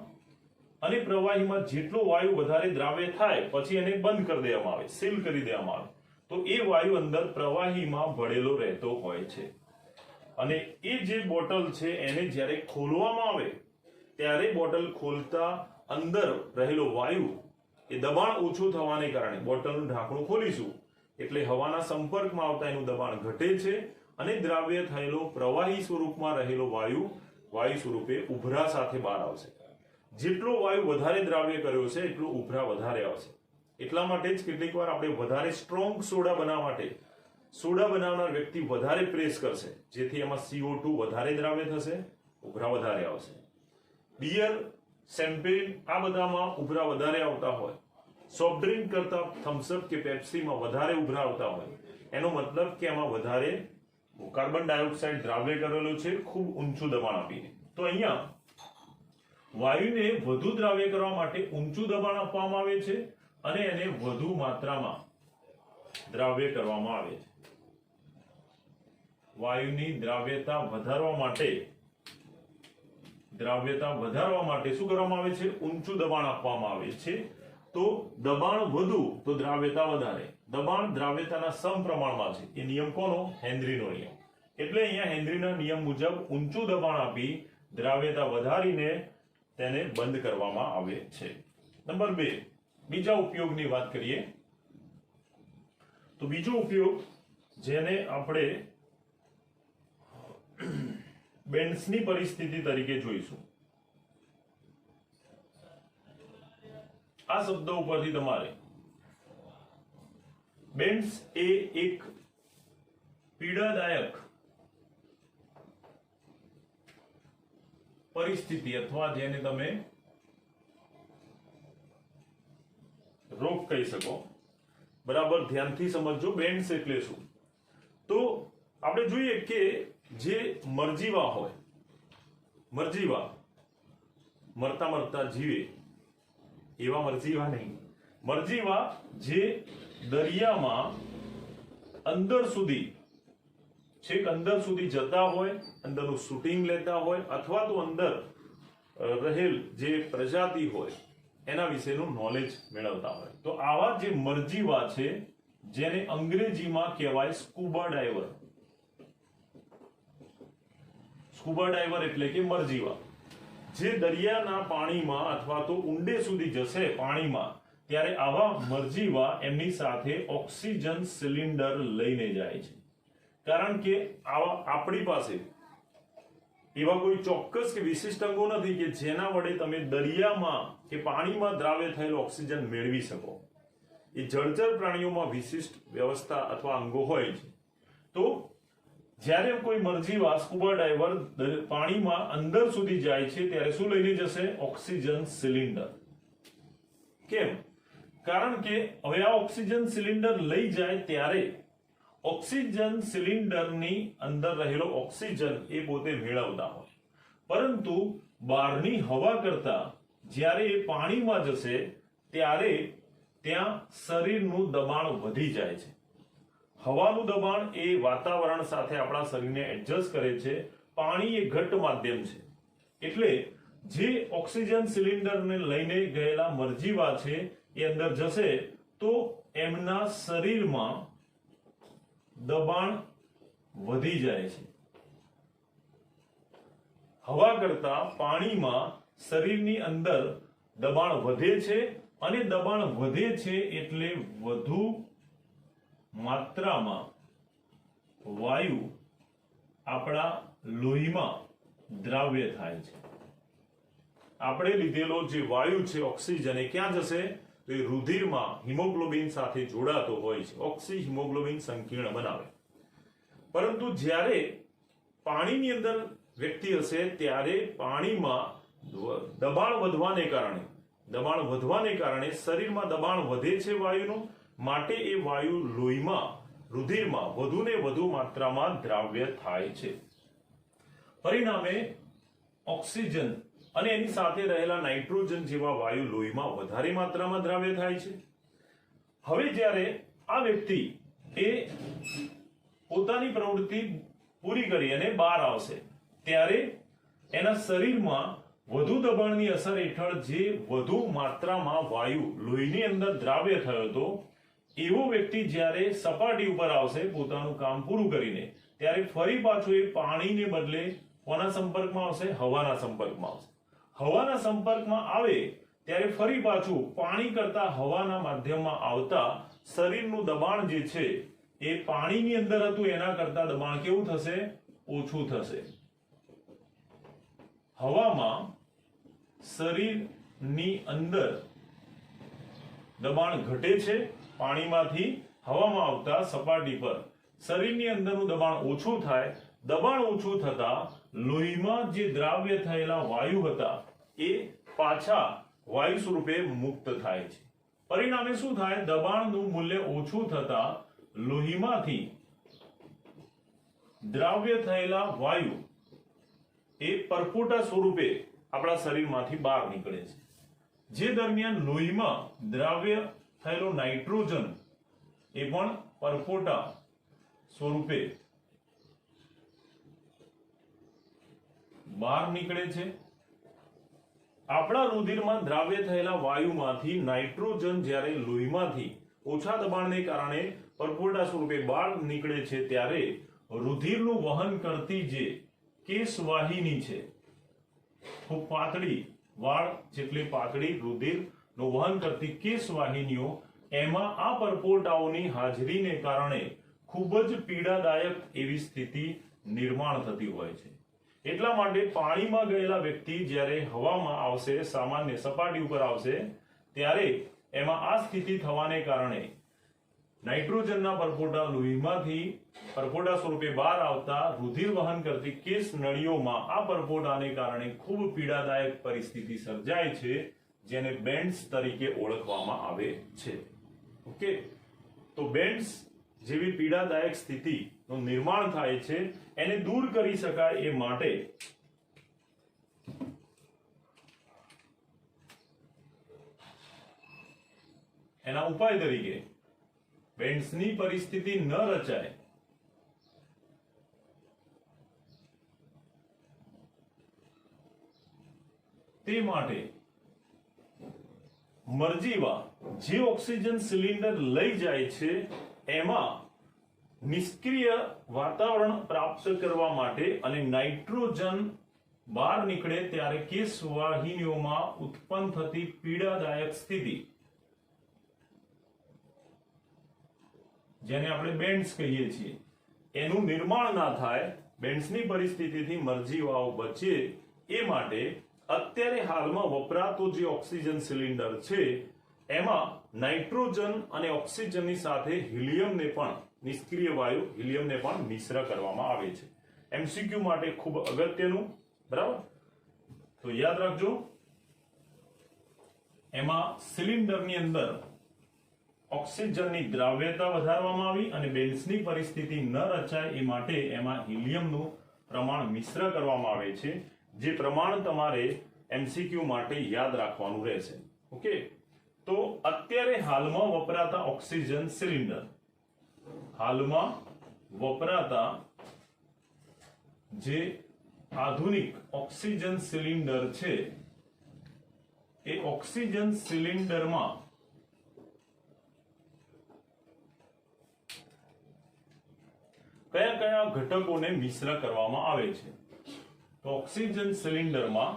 અને પ્રવાહીમાં જેટલો વાયુ વધારે દ્રાવ્ય થાય પછી એને બંધ કરી દેવામાં આવે, સીલ કરી દેવામાં આવે, તો એ વાયુ અંદર પ્રવાહીમાં ભળેલો રહેતો હોય છે. અને એ જે બોટલ છે એને જ્યારે ખોલવામાં આવે ત્યારે બોટલ ખોલતા અંદર રહેલો વાયુ એ દબાણ ઓછું થવાને કારણે બોટલનું ઢાંકણું ખોલીશું એટલે હવાના સંપર્કમાં આવતા એનું દબાણ ઘટે છે અને દ્રાવ્ય થયેલો પ્રવાહી સ્વરૂપમાં રહેલો વાયુ સ્વરૂપે ઉભરા સાથે બહાર આવશે. જેટલો વાયુ વધારે દ્રાવ્ય કર્યો છે એટલો ઉભરા વધારે આવશે. એટલા માટે જ કેટલીક વાર આપણે વધારે સ્ટ્રોંગ સોડા બનાવવા માટે સોડા બનાવનાર વ્યક્તિ વધારે પ્રેસ કરશે, જેથી એમાં CO2 વધારે દ્રાવ્ય થશે, ઉભરા વધારે આવશે. બિયર, શેમ્પેન આ બધામાં ઉભરા વધારે આવતા હોય, સોફ્ટ ડ્રિંક કરતા થમ્સઅપ કે પેપ્સીમાં વધારે ઉભરા આવતા હોય, એનો મતલબ કે એમાં વધારે કાર્બન ડાયોક્સાઇડ દ્રાવ્ય કરેલો છે ખૂબ ઊંચું દબાણ આપીને. તો અહીંયા વાયુને વધુ દ્રાવ્ય કરવા માટે ઊંચું દબાણ આપવામાં આવે છે અને એને વધુ માત્રામાં દ્રાવ્ય કરવામાં આવે છે. વાયુની દ્રાવ્યતા વધારવા માટે શું કરવામાં આવે છે? ઊંચું દબાણ આપવામાં આવે છે. તો દબાણ વધુ તો દ્રાવ્યતા વધારે. દબાણ દ્રાવ્યતાના સમપ્રમાણમાં છે. એ નિયમ કોનો? હેનરીનો નિયમ. એટલે અહીંયા હેનરીના નિયમ મુજબ ઊંચું દબાણ આપી દ્રાવ્યતા વધારીને તેને બંધ કરવામાં આવે છે. નંબર 2, બીજા ઉપયોગની વાત કરીએ તો બીજો ઉપયોગ જેને આપણે બેન્ડ્સની પરિસ્થિતિ તરીકે જોઈશું. આ શબ્દ ઉપરથી તમારે બેન્ડ્સ એ એક પીડાદાયક પરિસ્થિતિ અથવા જેને તમે રોગ કહી શકો. બરાબર ધ્યાનથી સમજજો બેન્ડ્સ એટલે શું. તો આપણે જોઈએ કે જે મરજીવા હોય, મરજીવા મરતા મરતા જીવે એવા મરજીવા નહીં, મરજીવા જે દરિયામાં અંદર સુધી છેક અંદર સુધી જતા હોય, અંદરનું શૂટિંગ લેતા હોય, અથવા તો અંદર રહેલ જે પ્રજાતિ હોય એના વિશેનું નોલેજ મેળવતા હોય, તો આવા જે મરજીવા છે જેને અંગ્રેજીમાં કહેવાય સ્કુબા ડાઈવર. સ્કુબા ડાઈવર એટલે કે મરજીવા, જે દરિયાના પાણીમાં અથવા તો ઊંડે સુધી જશે પાણીમાં, ત્યારે આવા મરજીવા એમની સાથે ઓક્સિજન સિલિન્ડર લઈને જાય છે. કારણ કે આપણી પાસે એવા કોઈ ચોક્કસ કે વિશિષ્ટ અંગો નથી કે જેના વડે તમે દરિયામાં કે પાણીમાં દ્રાવ્ય થયેલ ઓક્સિજન મેળવી શકો. એ જળચર પ્રાણીઓમાં વિશિષ્ટ વ્યવસ્થા અથવા અંગો હોય છે. તો જ્યારે કોઈ મરજીવા સ્કુબા ડાઈવર પાણીમાં અંદર સુધી જાય છે ત્યારે શું લઈને જશે? Oxygen cylinder. કેમ? કારણ કે હવે આ ઓક્સિજન સિલિન્ડર લઈ જાય ત્યારે ઓક્સિજન સિલિન્ડરની અંદર રહેલો ઓક્સિજન એ પોતે મેળવતા હોય, પરંતુ બહારની હવા કરતા જ્યારે એ પાણીમાં જશે ત્યારે ત્યાં શરીરનું દબાણ વધી જાય છે. હવાનું દબાણ એ વાતાવરણ સાથે આપણા શરીરને એડજસ્ટ કરે છે. પાણી એ ઘટ્ટ માધ્યમ છે, એટલે જે ઓક્સિજન સિલિન્ડરને લઈને ગયેલા મરજીવા છે એ અંદર જશે તો એમના શરીરમાં દબાણ વધી જાય છે. હવા કરતા પાણીમાં શરીરની અંદર દબાણ વધે છે, અને દબાણ વધે છે એટલે વધુ માત્રામાં વાયુ આપણા લોહીમાં દ્રાવ્ય થાય છે. આપણે લીધેલો જે વાયુ છે ઓક્સિજન એ ક્યાં જશે? તો એ રુધિરમાં હિમોગ્લોબિન સાથે જોડાતો હોય છે, ઓક્સી હિમોગ્લોબિન સંકીર્ણ બનાવે. પરંતુ જ્યારે પાણીની અંદર વ્યક્તિ હશે ત્યારે પાણીમાં દબાણ વધવાને કારણે શરીરમાં દબાણ વધે છે વાયુનું, માટે એ વાયુ લોહીમાં રુધિરમાં વધુને વધુ માત્રામાં દ્રાવ્ય થાય છે. પરિણામે ઓક્સિજન અને એની સાથે રહેલા નાઇટ્રોજન જેવા વાયુ લોહીમાં વધારે માત્રામાં દ્રાવ્ય થાય છે. હવે જ્યારે આ વ્યક્તિ એ પોતાની પ્રવૃત્તિ પૂરી કરી અને બહાર આવશે ત્યારે એના શરીરમાં વધુ દબાણની અસર હેઠળ જે વધુ માત્રામાં વાયુ લોહીની અંદર દ્રાવ્ય થયો હતો, એવો વ્યક્તિ જ્યારે સપાટી ઉપર આવશે પોતાનું કામ પૂરું કરીને, ત્યારે ફરી પાછો એ પાણીને બદલે કોના સંપર્કમાં આવશે? હવાના સંપર્કમાં આવશે. હવાના સંપર્કમાં આવે ત્યારે ફરી પાછું પાણી કરતા હવાના માધ્યમમાં આવતા શરીરનું દબાણ જે છે એ પાણીની અંદર હતું એના કરતા દબાણ કેવું થશે? ઓછું થશે. હવામાં શરીરની અંદર દબાણ ઘટે છે, પાણીમાંથી હવામાં આવતા સપાટી પર શરીરની અંદરનું દબાણ ઓછું થાય. દબાણ ઓછું થતા લોહીમાં જે દ્રાવ્ય થયેલા વાયુ હતા એ પાછા વાયુ સ્વરૂપે મુક્ત થાય છે. પરિણામે શું થાય? દબાણનું મૂલ્ય ઓછું થતા લોહીમાંથી દ્રાવ્ય થયેલા વાયુ એ પરપોટા સ્વરૂપે આપણા શરીરમાંથી બહાર નીકળે છે. જે દરમિયાન લોહીમાં દ્રાવ્ય થયેલો નાઇટ્રોજન એ પણ પરપોટા સ્વરૂપે બહાર નીકળે છે. આપણા રુધિરમાં દ્રાવ્ય થયેલા વાયુમાંથી નાઇટ્રોજન જ્યારે લોહીમાંથી ઓછા દબાણને કારણે પરપોટા સ્વરૂપે બહાર નીકળે છે ત્યારે રુધિરનું વહન કરતી જે કેશવાહિની છે, ખૂબ પાતળી, વાળ જેટલી પાતળી રુધિરનું વહન કરતી કેશવાહિનીઓ, એમાં આ પરપોટાઓની હાજરીને કારણે ખૂબ જ પીડાદાયક એવી સ્થિતિ નિર્માણ થતી હોય છે. એટલા માટે પાણીમાં ગયેલા વ્યક્તિ જ્યારે હવામાં આવશે, સામાન્ય સપાટી ઉપર આવશે, ત્યારે એમાં આ સ્થિતિ થવાને કારણે નાઇટ્રોજનના પરપોટા લોહીમાંથી પરપોટા સ્વરૂપે બહાર આવતા રુધિર વહન કરતી કેશ નળીઓમાં આ પરપોટાને કારણે ખૂબ પીડાદાયક પરિસ્થિતિ સર્જાય છે, જેને બેન્ડ્સ તરીકે ઓળખવામાં આવે છે. ઓકે, તો બેન્ડ્સ જેવી પીડાદાયક સ્થિતિનું નિર્માણ થાય છે. એને દૂર કરી શકાય એ માટે એના ઉપાય તરીકે બેન્ડ્સની પરિસ્થિતિ ન રચાય તે માટે મરજીવા જે ઓક્સિજન સિલિન્ડર લઈ જાય છે એમાં નિષ્ક્રિય વાતાવરણ પ્રાપ્ત કરવા માટે અને નાઇટ્રોજન બહાર નીકળે ત્યારે કેસ વાહિનીઓમાં ઉત્પન્ન થતી પીડાદાયક સ્થિતિ, જેને આપણે બેન્ડ્સ કહીએ છીએ, એનું નિર્માણ ના થાય, બેન્ડ્સની પરિસ્થિતિથી મરજીવાઓ બચે એ માટે અત્યારે હાલમાં વપરાતો જે ઓક્સિજન સિલિન્ડર છે એમાં નાઇટ્રોજન અને ઓક્સિજનની સાથે હિલિયમને પણ, નિષ્ક્રિય વાયુ હિલિયમને પણ મિશ્ર કરવામાં આવે છે. એમસીક્યુ માટે ખૂબ અગત્યનું, બરાબર? તો યાદ રાખજો, એમાં સિલિન્ડરની અંદર ઓક્સિજનની દ્રાવ્યતા વધારવામાં આવી અને બેન્ડ્સની પરિસ્થિતિ ન રચાય એ માટે એમાં હિલિયમનું પ્રમાણ મિશ્ર કરવામાં આવે છે, જે પ્રમાણ તમારે એમસીક્યુ માટે યાદ રાખવાનું રહેશે. ઓકે, તો અત્યારે હાલમાં વપરાતા ઓક્સિજન સિલિન્ડર, હાલમાં વપરાતા જે આધુનિક ઓક્સિજન સિલિન્ડર છે એ ઓક્સિજન સિલિન્ડરમાં કયા કયા ઘટકોને મિશ્ર કરવામાં આવે છે? તો ઓક્સિજન સિલિન્ડરમાં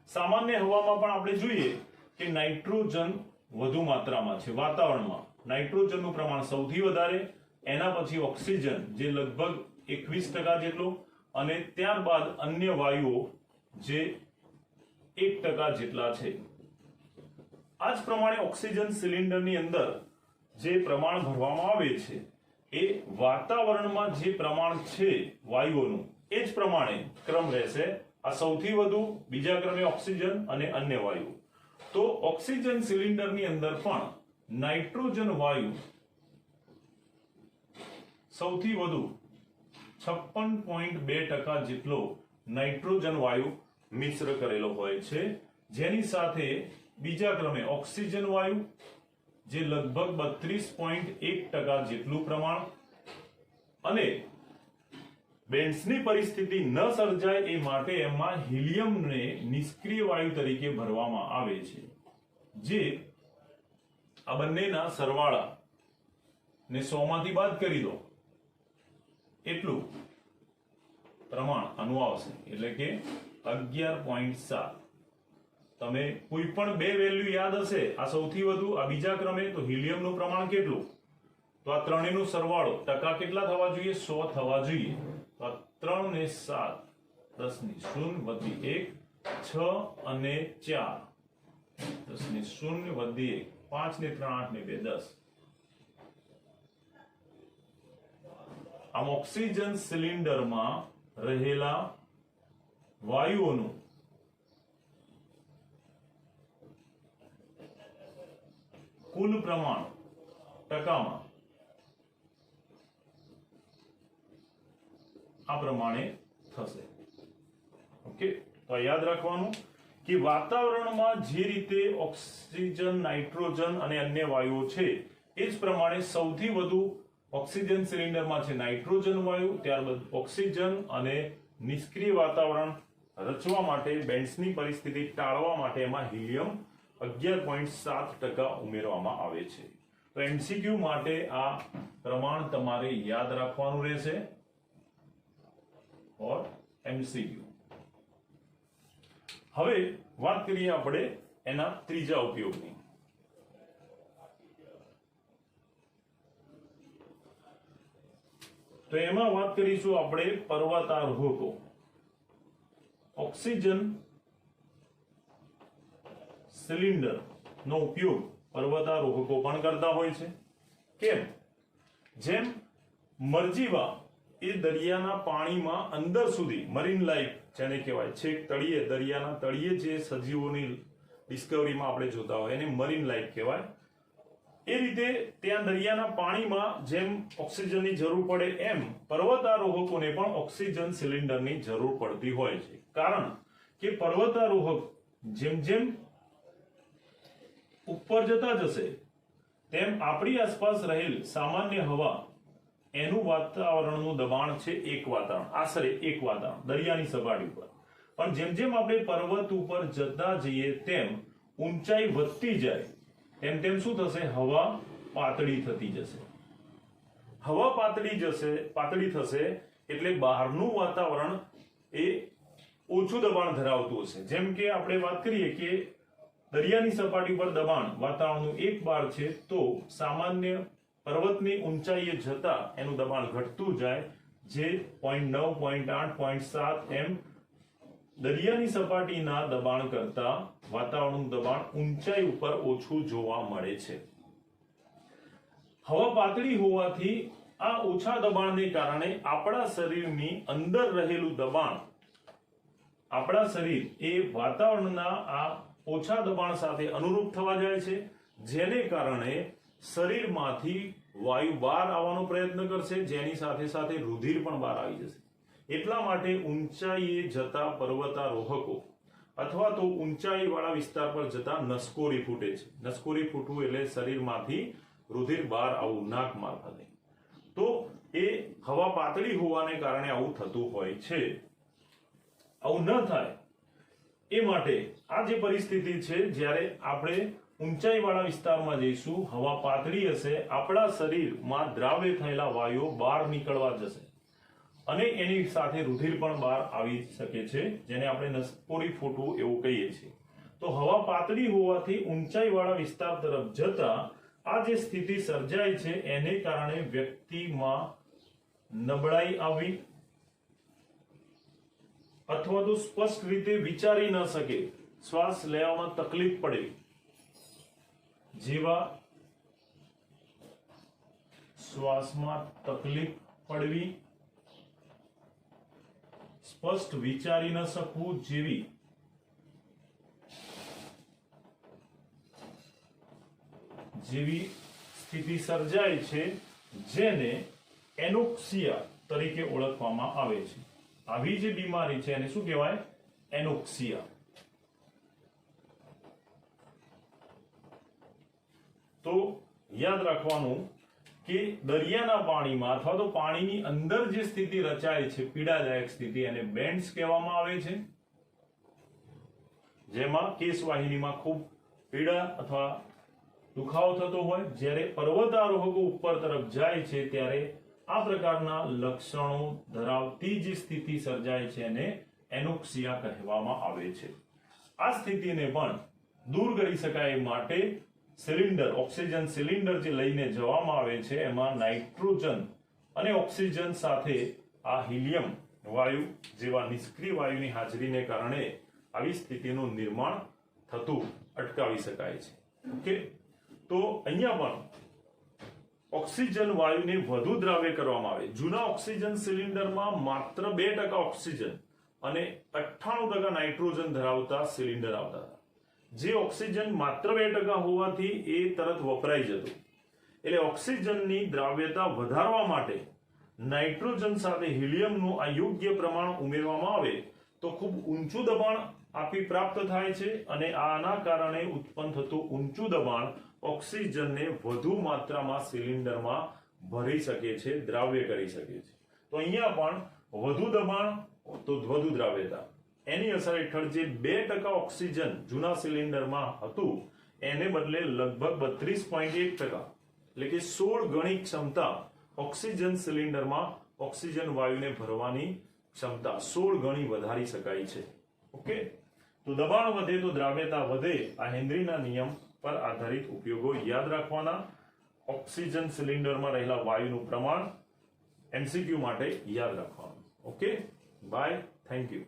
સામાન્ય હવામાં પણ આપણે જોઈએ કે નાઇટ્રોજન વધુ માત્રામાં છે. વાતાવરણમાં નાઇટ્રોજનનું પ્રમાણ સૌથી વધારે, એના પછી ઓક્સિજન જે લગભગ 21% જેટલો, અને ત્યારબાદ અન્ય વાયુઓ જે 1% જેટલા છે. આ જ પ્રમાણે ઓક્સિજન સિલિન્ડરની અંદર જે પ્રમાણ ભરવામાં આવે છે એ વાતાવરણમાં જે પ્રમાણ છે વાયુઓનું એ જ પ્રમાણે ક્રમ રહેશે. આ સૌથી વધુ, બીજા ક્રમે ઓક્સિજન અને અન્ય વાયુ. તો ઓક્સિજન સિલિન્ડરની અંદર પણ નાઇટ્રોજન વાયુ સૌથી વધુ 56.2% જેટલો નાઇટ્રોજન વાયુ મિશ્ર કરેલો હોય છે, જેની સાથે બીજા ક્રમે ઓક્સિજન વાયુ જે લગભગ 32.1% જેટલું પ્રમાણ, અને બેન્ડ્સની પરિસ્થિતિ ન સર્જાય એ માટે એમાં હિલિયમને નિષ્ક્રિય વાયુ તરીકે ભરવામાં આવે છે, જે આ બંનેના સરવાળા ને 100 માંથી બાદ કરી દો એટલું પ્રમાણ આનું આવશે, એટલે કે 11.7. તમે કોઈ પણ બે વેલ્યુ યાદ હશે, આ સૌથી વધુ, આ બીજા ક્રમે, તો હિલિયમનું પ્રમાણ કેટલું, તો આ ત્રણેયનો સરવાળો ટકા કેટલા થવા જોઈએ? 100 થવા જોઈએ. તો આ 3 ને 7, 10 ની 0 વધી 1, 6 અને 4, 10 ની 0 વધી 1, 5 ને 3, 8 ને 2, 10. આમ ઓક્સિજન સિલિન્ડરમાં રહેલા વાયુઓનું કુલ પ્રમાણ ટકામાં આ પ્રમાણે થશે. ઓકે, તો યાદ રાખવાનું કે વાતાવરણમાં જે રીતે ઓક્સિજન, નાઇટ્રોજન અને અન્ય વાયુઓ છે એ જ પ્રમાણે સૌથી વધુ ઓક્સિજન સિલિન્ડરમાં છે નાઇટ્રોજન વાયુ, ત્યારબાદ ઓક્સિજન, અને નિષ્ક્રિય વાતાવરણ રચવા માટે, બેન્ડ્સની પરિસ્થિતિ ટાળવા માટે એમાં હિલિયમ 11.7% ઉમેરવામાં આવે છે. તો એમસીક્યુ માટે આ પ્રમાણ તમારે યાદ રાખવાનું રહેશે. ઓર એમસીક્યુ. હવે વાત કરીએ આપણે એના ત્રીજા ઉપયોગની. તો એમાં વાત કરીશું આપણે પર્વતારોહકો. ઓક્સિજન સિલિન્ડર નો ઉપયોગ પર્વતારોહકો પણ કરતા હોય છે. કેમ? જેમ મરજીવા એ દરિયાના પાણીમાં અંદર સુધી, મરીન લાઈફ જેને કહેવાય, છેક તળિયે, દરિયાના તળિયે જે સજીવોની ડિસ્કવરીમાં આપણે જોતા હોય એને મરીન લાઈફ કહેવાય. એ રીતે ત્યાં દરિયાના પાણીમાં જેમ ઓક્સિજનની જરૂર પડે એમ પર્વતારોહકોને પણ ઓક્સિજન સિલિન્ડરની જરૂર પડતી હોય છે. કારણ કે પર્વતારોહક જેમ જેમ ઉપર જતા જશે તેમ આપણી આસપાસ રહેલ સામાન્ય હવા એનું વાતાવરણનું દબાણ છે એક વાતાવરણ, આશરે એક વાતાવરણ દરિયાની સપાટી ઉપર. પણ જેમ જેમ આપણે પર્વત ઉપર જતા જઈએ તેમ ઊંચાઈ વધતી જાય તેમ તેમ શું થશે? હવા પાતળી થતી જશે. હવા પાતળી થશે એટલે બહારનું વાતાવરણ એ ઓછું દબાણ ધરાવતું હશે. જેમ કે આપણે વાત કરીએ કે દરિયાની સપાટી પર દબાણ વાતાવરણનું 1 બાર છે, તો સામાન્ય પર્વતની ઊંચાઈએ જતા એનું દબાણ ઘટતું જાય, જે 0.9, 0.8, 0.7 એમ દરિયાની સપાટીના દબાણ કરતા વાતાવરણનું દબાણ ઊંચાઈ ઉપર ઓછું જોવા મળે છે. હવા પાતળી હોવાથી આ ઓછા દબાણને કારણે આપણા શરીરની અંદર રહેલું દબાણ, આપણા શરીર એ વાતાવરણના આ ઓછા દબાણ સાથે અનુરૂપ થવા જાય છે, જેને કારણે શરીરમાંથી વાયુ બહાર આવવાનો પ્રયત્ન કરશે, જેની સાથે સાથે રુધિર પણ બહાર આવી જશે. એટલા માટે ઊંચાઈએ જતા પર્વતારોહકો અથવા તો ઊંચાઈ વાળા વિસ્તાર પર જતા નસકોરી ફૂટે છે. નસકોરી ફૂટવું એટલે શરીરમાંથી રુધિર બહાર આવવું નાક મારફતે. તો એ હવા પાતળી હોવાને કારણે આવું થતું હોય છે. આવું ન થાય એ માટે આ જે પરિસ્થિતિ છે, જ્યારે આપણે ઊંચાઈ વાળા વિસ્તારમાં જઈશું, હવા પાતળી હશે, આપણા શરીરમાં દ્રાવ્ય થયેલા વાયુઓ બહાર નીકળવા જશે અને એની સાથે રુધિર પણ બહાર આવી શકે છે, જેને આપણે નસકોરી ફૂટવું એવું કહીએ છીએ. તો હવા પાતળી હોવાથી ઊંચાઈ વાળા વિસ્તાર તરફ જતા આ જે સ્થિતિ સર્જાય છે, એને કારણે વ્યક્તિમાં નબળાઈ આવી અથવા તો સ્પષ્ટ રીતે વિચારી ન શકે, શ્વાસ લેવામાં તકલીફ પડે જેવા, શ્વાસમાં તકલીફ પડવી, સ્પષ્ટ વિચારી ન શકવું જેવી સ્થિતિ સર્જાય છે, જેને એનોક્સિયા તરીકે ઓળખવામાં આવે છે. આવી જે બીમારી છે એને શું કહેવાય? એનોક્સિયા. તો યાદ રાખવાનું કે દરિયાના પાણીમાં અથવા તો પાણીની અંદર જે સ્થિતિ રચાય છે, પીડાદાયક સ્થિતિ, એને બેન્ડ્સ કહેવામાં આવે છે, જેમાં કેશવાહિનીમાં ખૂબ પીડા અથવા દુખાવો થતો હોય. જ્યારે પર્વતારોહકો ઉપર તરફ જાય છે ત્યારે આ પ્રકારના લક્ષણો ધરાવતી જે સ્થિતિ સર્જાય છે એને એનોક્સિયા કહેવામાં આવે છે. આ સ્થિતિને પણ દૂર કરી શકાય માટે સિલિન્ડર, ઓક્સિજન સિલિન્ડર જે લઈને જવામાં આવે છે, એમાં નાઇટ્રોજન અને ઓક્સિજન સાથે આ હિલિયમ વાયુ જેવા નિષ્ક્રિય વાયુની હાજરીને કારણે આવી સ્થિતિનું નિર્માણ થતું અટકાવી શકાય છે. ઓકે, તો અહીંયા પણ ઓક્સિજન વાયુને વધુ દ્રાવ્ય કરવામાં આવે. જૂના ઓક્સિજન સિલિન્ડરમાં માત્ર 2% ઓક્સિજન અને 98% નાઇટ્રોજન ધરાવતા સિલિન્ડર આવતા હતા. જે ઓક્સિજન માત્ર 2% હોવાથી એ તરત વપરાઈ જતું. એટલે ઓક્સિજનની દ્રાવ્યતા વધારવા માટે નાઇટ્રોજન સાથે હિલિયમનું આ યોગ્ય પ્રમાણ ઉમેરવામાં આવે તો ખૂબ ઊંચું દબાણ આપી પ્રાપ્ત થાય છે, અને આના કારણે ઉત્પન્ન થતું ઊંચું દબાણ ઓક્સિજનને વધુ માત્રામાં સિલિન્ડરમાં ભરી શકે છે, દ્રાવ્ય કરી શકે છે. તો અહીંયા પણ વધુ દબાણ તો વધુ દ્રાવ્યતા, એની અસર હેઠળ જે 2% ઓક્સિજન જૂના સિલિન્ડરમાં હતું એને બદલે લગભગ 32.1%, એટલે કે 16 ગણી ક્ષમતા ઓક્સિજન સિલિન્ડરમાં ઓક્સિજન વાયુને ભરવાની ક્ષમતા 16 ગણી વધારી શકાય છે. ઓકે, તો દબાણ વધે તો દ્રાવ્યતા વધે. આ હેનરીના નિયમ પર આધારિત ઉપયોગો યાદ રાખવાના. ઓક્સિજન સિલિન્ડરમાં રહેલા વાયુનું પ્રમાણ MCQ માટે યાદ રાખવાનું. Okay, bye, thank you.